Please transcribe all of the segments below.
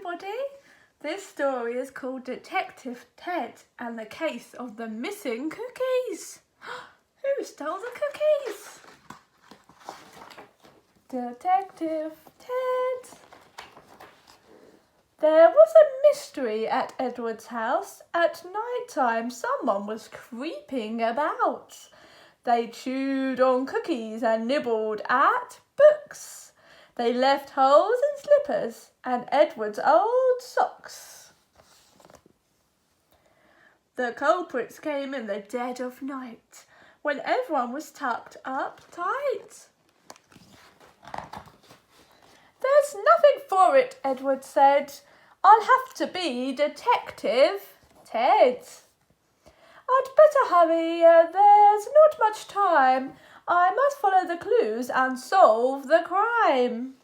everybody. This story is called Detective Ted and the Case of the Missing Cookies. Who stole the cookies? Detective Ted. There was a mystery at Edward's house. At night time, someone was creeping about. They chewed on cookies and nibbled at books. They left holes in slippers and Edward's old socks. The culprits came in the dead of night, when everyone was tucked up tight. There's nothing for it, Edward said. I'll have to be Detective Ted. I'd better hurry, there's not much time. I must follow the clues and solve the crime.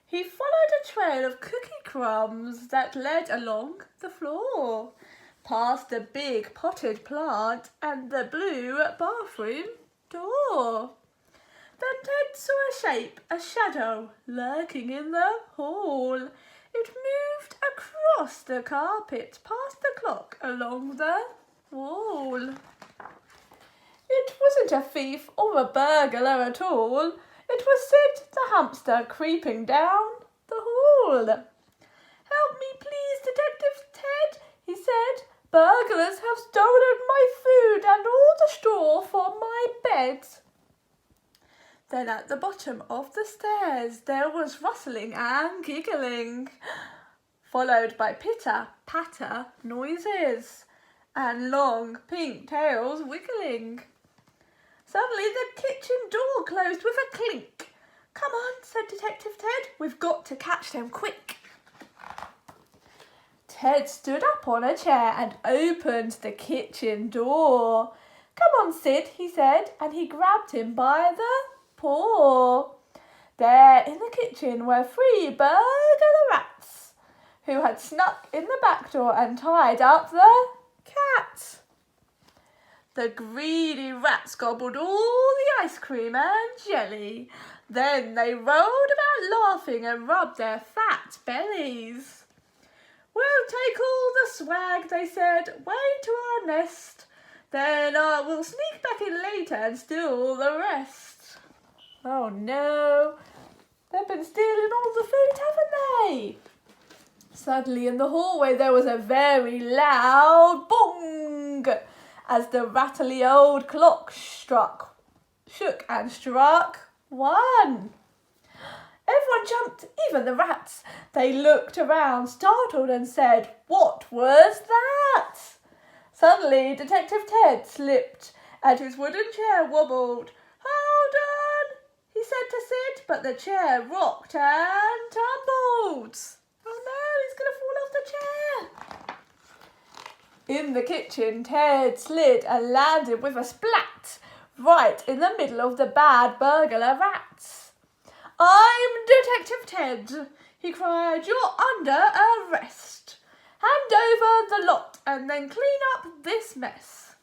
He followed a trail of cookie crumbs that led along the floor, past the big potted plant and the blue bathroom door. Then Ted saw a shape, a shadow, lurking in the hall. It moved across the carpet, past the clock, along the wall. It wasn't a thief or a burglar at all. It was Sid the hamster creeping down the hall. Help me please, Detective Ted, he said. Burglars have stolen my food and all the straw for my bed. Then at the bottom of the stairs there was rustling and giggling, followed by pitter-patter noises and long pink tails wiggling. Suddenly the kitchen door closed with a clink. Come on, said Detective Ted. We've got to catch them quick. Ted stood up on a chair and opened the kitchen door. Come on, Sid, he said, and he grabbed him by the paw. There in the kitchen were 3 burglar rats who had snuck in the back door and tied up the cat. The greedy rats gobbled all the ice cream and jelly. Then they rolled about laughing and rubbed their fat bellies. We'll take all the swag, they said, way to our nest. Then we'll sneak back in later and steal the rest. Oh no, they've been stealing all the food, haven't they? Suddenly in the hallway there was a very loud bong as the rattly old clock shook and struck 1. Everyone jumped, even the rats. They looked around, startled, and said, What was that? Suddenly Detective Ted slipped and his wooden chair wobbled. Hold on, he said to Sid, but the chair rocked and tumbled. Oh no, he's going to fall off the chair. In the kitchen, Ted slid and landed with a splat right in the middle of the bad burglar rats. I'm Detective Ted, he cried. You're under arrest. Hand over the lot and then clean up this mess.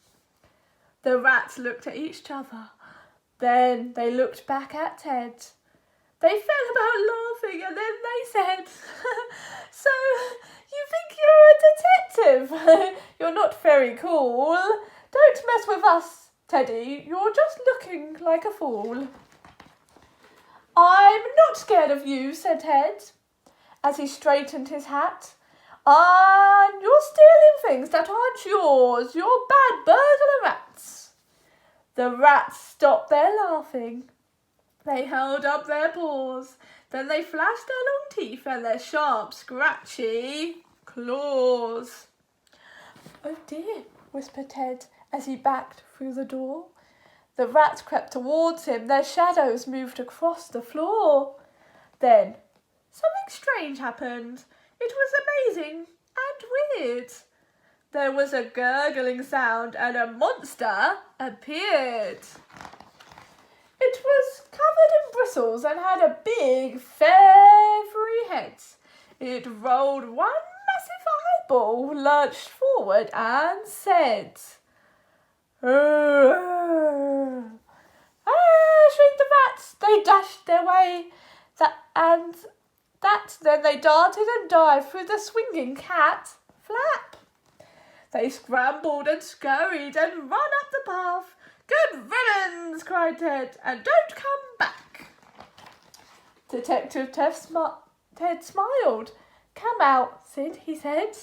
The rats looked at each other. Then they looked back at Ted. They fell about laughing and then they said, So, you think you're a detective? You're not very cool. Don't mess with us, Teddy. You're just looking like a fool. I'm not scared of you, said Ted, as he straightened his hat. And you're stealing things that aren't yours. You're bad burglar rats. The rats stopped their laughing. They held up their paws. Then they flashed their long teeth and their sharp, scratchy claws. Oh dear, whispered Ted as he backed through the door. The rats crept towards him. Their shadows moved across the floor. Then something strange happened. It was amazing and weird. There was a gurgling sound and a monster appeared. It was covered in bristles and had a big, feathery head. It rolled one massive eyeball, lurched forward and said, shrieked the rats. They dashed their way and Then they darted and dived through the swinging cat flap. They scrambled and scurried and ran up the path. "Good riddance," cried Ted, "and don't come back." Detective Ted smiled. "Come out, Sid," he said.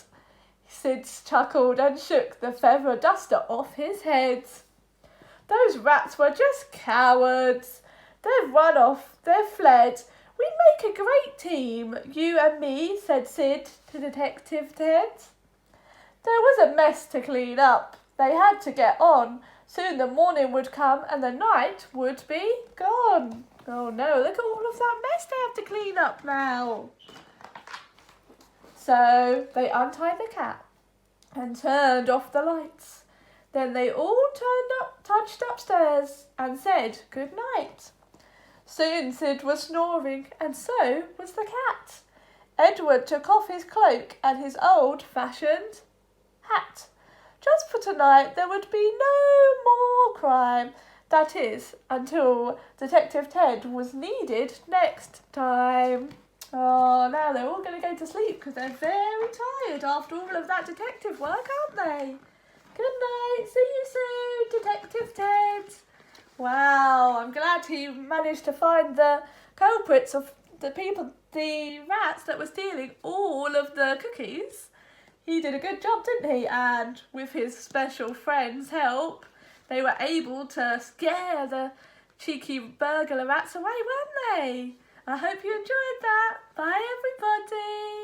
Sid chuckled and shook the feather duster off his head. "Those rats were just cowards. They've run off, they've fled. We'd make a great team, you and me," said Sid to Detective Ted. There was a mess to clean up. They had to get on. Soon the morning would come and the night would be gone. Oh no, look at all of that mess they have to clean up now. So they untied the cat and turned off the lights. Then they all touched upstairs and said good night. Soon Sid was snoring, and so was the cat. Edward took off his cloak and his old-fashioned hat. Just for tonight there would be no more crime. That is, until Detective Ted was needed next time. Oh, now they're all going to go to sleep because they're very tired after all of that detective work, aren't they? Good night. See you soon, Detective Ted. Wow, I'm glad he managed to find the culprits of the rats that were stealing all of the cookies. He did a good job, didn't he? And with his special friend's help, they were able to scare the cheeky burglar rats away, weren't they? I hope you enjoyed that. Bye, everybody.